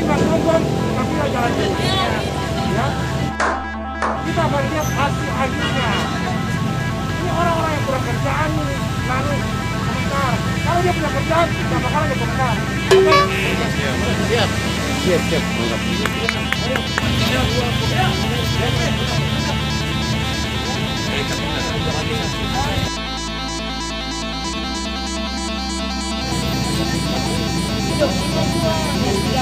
nggak sombong, tapi ya jalan terusnya, ya. Kita akan lihat hasil akhirnya. Ini orang-orang yang kurang kerjaan nih, lalu komentar. Kalau dia punya kerjaan, nggak bakal ada komentar. Oke? Siap. Siap. Mantap. Ayo.